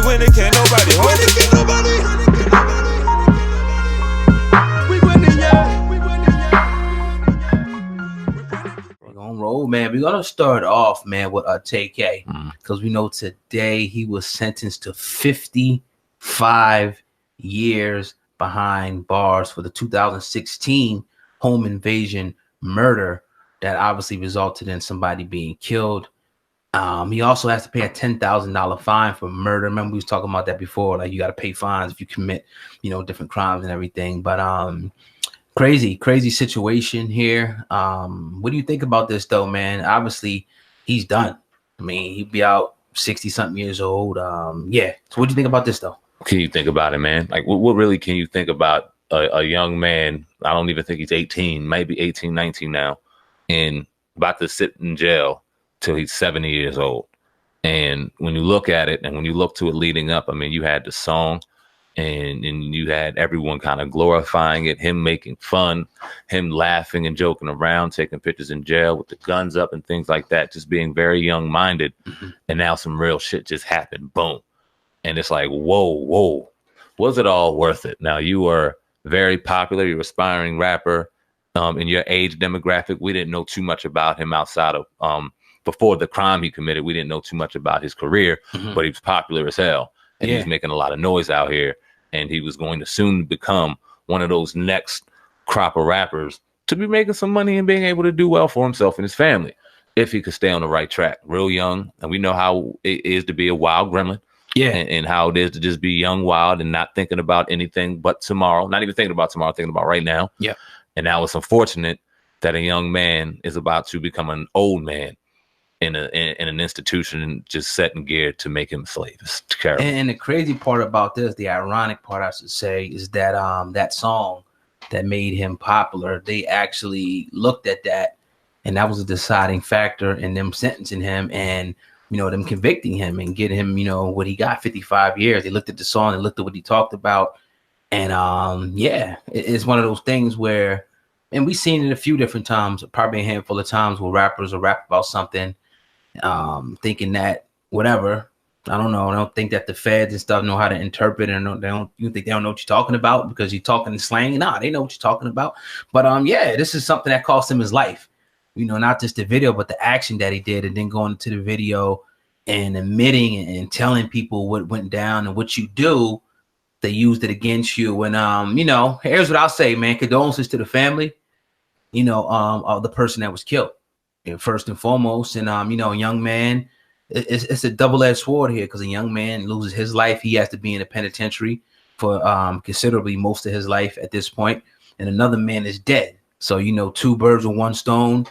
when it can't nobody hold it. Can't nobody. We winning, yeah. We winning, yeah. We're gonna roll, man. We're gonna start off, man, with Tay-K, because we know today he was sentenced to 55 years behind bars for the 2016 home invasion murder that obviously resulted in somebody being killed. He also has to pay a $10,000 fine for murder. Remember, we was talking about that before. Like, you got to pay fines if you commit, different crimes and everything. But crazy situation here. What do you think about this, though, man? Obviously, he's done. I mean, he'd be out 60-something years old. Yeah. So what do you think about this, though? Can you think about it, man? Like, what really can you think about a young man? I don't even think he's 18, maybe 18, 19 now, and about to sit in jail till he's 70 years old. And when you look at it and when you look to it leading up, I mean, you had the song and you had everyone kind of glorifying it, him making fun, him laughing and joking around, taking pictures in jail with the guns up and things like that, just being very young minded. And now some real shit just happened. Boom. And it's like, whoa, was it all worth it? Now, you were very popular, you're an aspiring rapper in your age demographic. We didn't know too much about him outside of before the crime he committed. We didn't know too much about his career, but he was popular as hell. And he's making a lot of noise out here. And he was going to soon become one of those next crop of rappers to be making some money and being able to do well for himself and his family if he could stay on the right track. Real young. And we know how it is to be a wild gremlin. Yeah. And how it is to just be young, wild, and not thinking about anything but tomorrow. Not even thinking about tomorrow, thinking about right now. Yeah. And now it's unfortunate that a young man is about to become an old man in an institution just set in gear to make him a slave. It's terrible. And the crazy part about this, the ironic part, I should say, is that that song that made him popular, they actually looked at that, and that was a deciding factor in them sentencing him and them convicting him and getting him, what he got, 55 years. They looked at the song and looked at what he talked about. And it's one of those things where, and we've seen it a few different times, probably a handful of times, where rappers will rap about something, thinking that whatever, I don't know. I don't think that the feds and stuff know how to interpret it. And you think they don't know what you're talking about because you're talking in slang? Nah, they know what you're talking about. But this is something that cost him his life. Not just the video, but the action that he did, and then going into the video and admitting and telling people what went down and what you do, they used it against you. And here's what I'll say, man. Condolences to the family, of the person that was killed, first and foremost. And a young man, it's a double-edged sword here, because a young man loses his life. He has to be in a penitentiary for considerably most of his life at this point, and another man is dead. So two birds with one stone.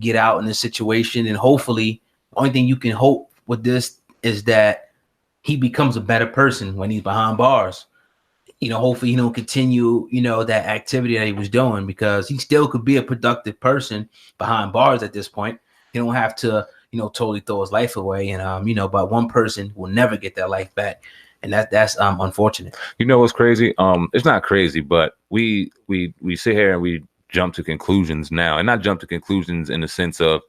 Get out in this situation, and hopefully, the only thing you can hope with this is that he becomes a better person when he's behind bars. Hopefully he don't continue, that activity that he was doing, because he still could be a productive person behind bars at this point. He don't have to, totally throw his life away. And, but one person will never get that life back. And that's unfortunate. What's crazy? It's not crazy, but we sit here and we jump to conclusions now, and not jump to conclusions in the sense of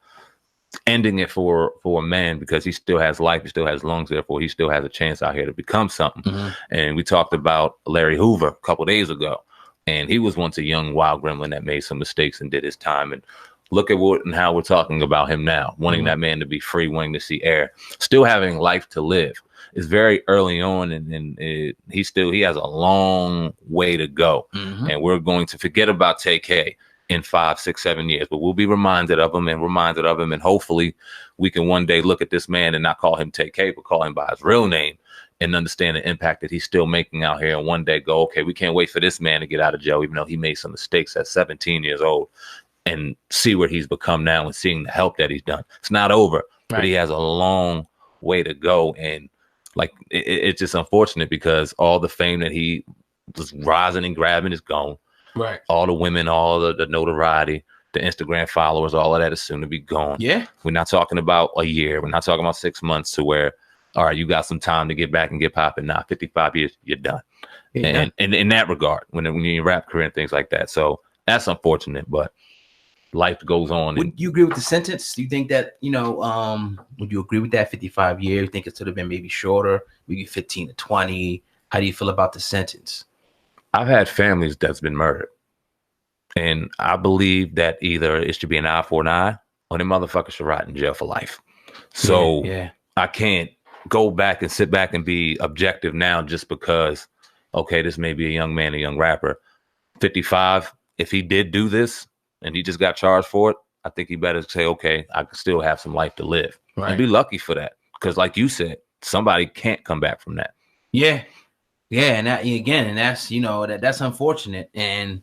ending it for a man, because he still has life, he still has lungs, therefore he still has a chance out here to become something. And we talked about Larry Hoover a couple days ago, and he was once a young wild gremlin that made some mistakes and did his time. And look at what and how we're talking about him now, wanting that man to be free, wanting to see air, still having life to live. It's very early on, and he has a long way to go. And we're going to forget about Tay-K in 5, 6, 7 years, but we'll be reminded of him, and hopefully we can one day look at this man and not call him Tay-K, but call him by his real name, and understand the impact that he's still making out here. And one day go, okay, we can't wait for this man to get out of jail, even though he made some mistakes at 17 years old, and see where he's become now and seeing the help that he's done. It's not over, but he has a long way to go. And like, it's just unfortunate, because all the fame that he was rising and grabbing is gone. Right. All the women, all the notoriety, the Instagram followers, all of that is soon to be gone. Yeah. We're not talking about a year. We're not talking about 6 months to where, all right, you got some time to get back and get popping. Now, 55 years, you're done. And in that regard, when you're in your rap career and things like that. So that's unfortunate, but life goes on. Would you agree with the sentence? Do you think that, would you agree with that 55 years? You think it should have been maybe shorter, maybe 15 to 20? How do you feel about the sentence? I've had families that's been murdered. And I believe that either it should be an eye for an eye or the motherfucker should rot in jail for life. So yeah. I can't go back and sit back and be objective now just because, okay, this may be a young man, a young rapper. 55, if he did do this and he just got charged for it, I think he better say, okay, I can still have some life to live. Right. And be lucky for that. Because like you said, somebody can't come back from that. Yeah. Yeah. And that, again, and that's, that's unfortunate. And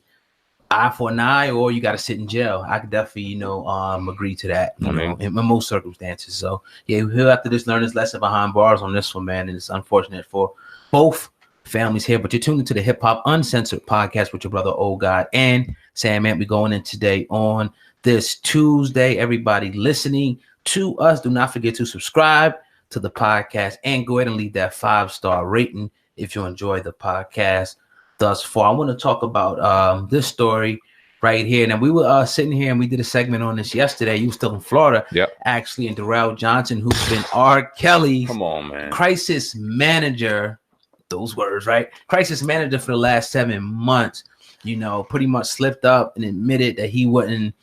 eye for an eye, or you got to sit in jail. I could definitely, agree to that, in most circumstances. So, yeah, we'll have to just learn this lesson behind bars on this one, man. And it's unfortunate for both families here. But you're tuned into the Hip Hop Uncensored podcast with your brother, Old God, and Sam Ant. We're going in today on this Tuesday. Everybody listening to us, do not forget to subscribe to the podcast and go ahead and leave that 5-star rating if you enjoy the podcast thus far. I want to talk about this story right here. Now, we were sitting here and we did a segment on this yesterday. You were still in Florida, actually, and Darrell Johnson, who's been R. Kelly's crisis manager, those words, right? Crisis manager for the last 7 months, pretty much slipped up and admitted that he wouldn't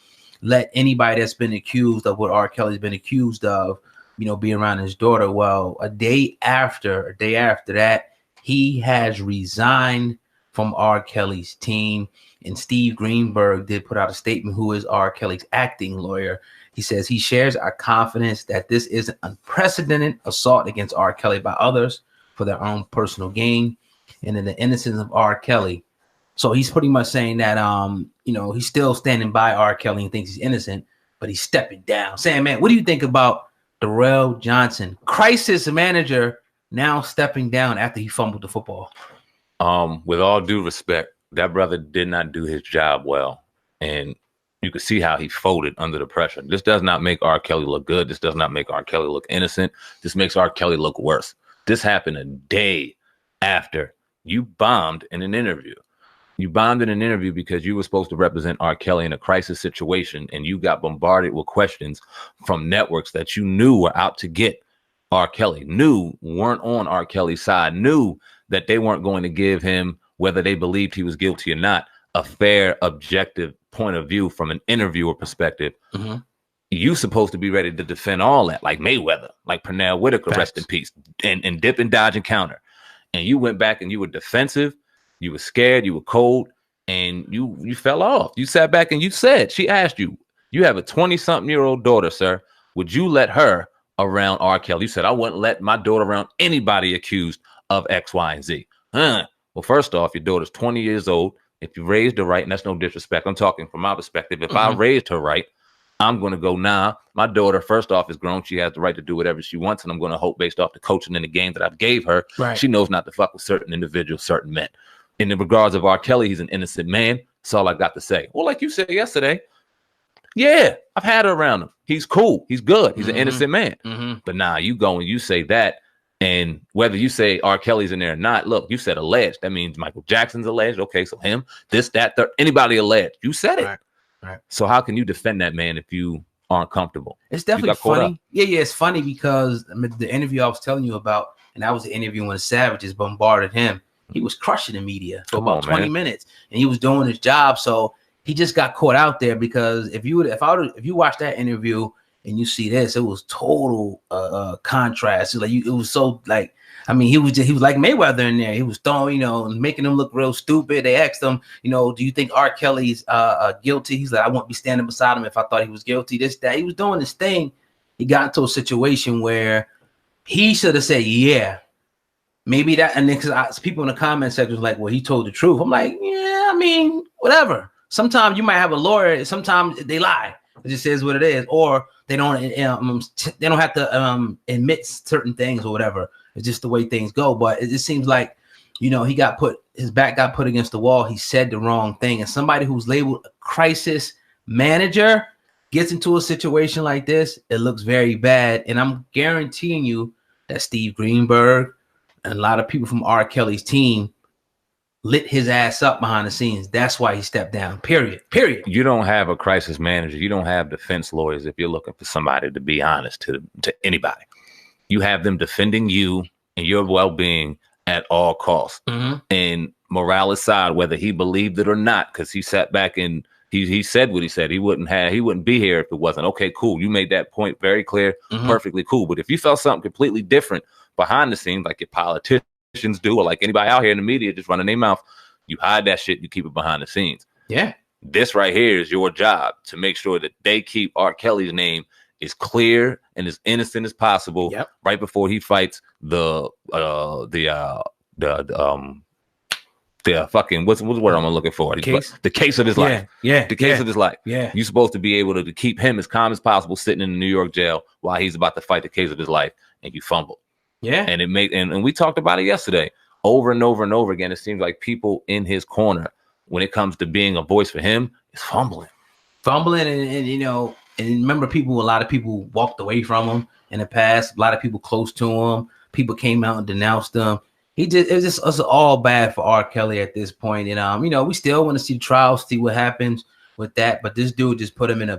let anybody that's been accused of what R. Kelly's been accused of, be around his daughter. Well, a day after that, he has resigned from R. Kelly's team. And Steve Greenberg did put out a statement, who is R. Kelly's acting lawyer. He says he shares our confidence that this is an unprecedented assault against R. Kelly by others for their own personal gain and in the innocence of R. Kelly. So he's pretty much saying that, he's still standing by R. Kelly and thinks he's innocent, but he's stepping down. Sam, man, what do you think about Darrell Johnson, crisis manager, now stepping down after he fumbled the football? With all due respect, that brother did not do his job well. And you could see how he folded under the pressure. This does not make R. Kelly look good. This does not make R. Kelly look innocent. This makes R. Kelly look worse. This happened a day after you bombed in an interview. You bombed in an interview because you were supposed to represent R. Kelly in a crisis situation, and you got bombarded with questions from networks that you knew were out to get R. Kelly, knew weren't on R. Kelly's side, knew that they weren't going to give him, whether they believed he was guilty or not, a fair, objective point of view from an interviewer perspective. Mm-hmm. You supposed to be ready to defend all that, like Mayweather, like Pernell Whitaker, rest in peace, and dip and dodge and counter. And you went back and you were defensive, you were scared, you were cold, and you fell off. You sat back and you said, she asked you, you have a 20-something-year-old daughter, sir. Would you let her around R. Kelly? You said, I wouldn't let my daughter around anybody accused of X, Y, and Z. Well, first off, your daughter's 20 years old. If you raised her right, and that's no disrespect, I'm talking from my perspective. If I raised her right, I'm going to go, nah, my daughter, first off, is grown. She has the right to do whatever she wants, and I'm going to hope based off the coaching in the game that I've gave her, she knows not to fuck with certain individuals, certain men. In the regards of R. Kelly, he's an innocent man. That's all I got to say. Well, like you said yesterday, yeah, I've had her around him. He's cool. He's good. He's an innocent man. But nah, you go and you say that, and whether you say R. Kelly's in there or not, look, you said alleged. That means Michael Jackson's alleged. Okay, so him, this, that, third, anybody alleged. You said it. Right. So how can you defend that man if you aren't comfortable? It's definitely funny. Yeah, it's funny because the interview I was telling you about, and that was the interview when the Savages bombarded him. He was crushing the media for about 20 minutes, and he was doing his job. So he just got caught out there because if you watch that interview and you see this, it was total contrast. It was so like, I mean, he was like Mayweather in there. He was throwing, making him look real stupid. They asked him, do you think R. Kelly's guilty? He's like, I wou't be standing beside him if I thought he was guilty. This, that. He was doing this thing. He got into a situation where he should have said, yeah, maybe that. And then because people in the comment section was like, well, he told the truth. I'm like, yeah, I mean, whatever. Sometimes you might have a lawyer. Sometimes they lie. It just says what it is, or they don't have to admit certain things or whatever. It's just the way things go. But it just seems like, his back got put against the wall. He said the wrong thing, and somebody who's labeled a crisis manager gets into a situation like this, it looks very bad. And I'm guaranteeing you that Steve Greenberg and a lot of people from R. Kelly's team lit his ass up behind the scenes. That's why he stepped down. Period. You don't have a crisis manager. You don't have defense lawyers if you're looking for somebody to be honest to anybody. You have them defending you and your well-being at all costs. And morale aside, whether he believed it or not, because he sat back and he said what he said. He wouldn't be here if it wasn't. Okay, cool. You made that point very clear, perfectly cool. But if you felt something completely different behind the scenes, like your politicians do, or like anybody out here in the media just running their mouth, you hide that shit, you keep it behind the scenes. Yeah. This right here is your job to make sure that they keep R. Kelly's name as clear and as innocent as possible right before he fights the fucking what's the word I'm looking for? The case of his life. The case of his life. Yeah. You're supposed to be able to keep him as calm as possible sitting in the New York jail while he's about to fight the case of his life, and you fumble. Yeah. And it made and we talked about it yesterday. Over and over and over again, it seems like people in his corner, when it comes to being a voice for him, is fumbling. And you know, and remember a lot of people walked away from him in the past. A lot of people close to him. People came out and denounced him. It's all bad for R. Kelly at this point. And you know, we still want to see the trial, see what happens with that. But this dude just put him in a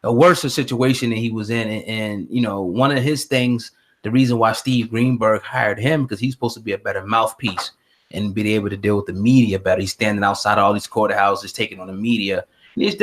worse situation than he was in. And you know, one of his things, the reason why Steve Greenberg hired him, because he's supposed to be a better mouthpiece and be able to deal with the media better. He's standing outside all these courthouses, taking on the media. And he just did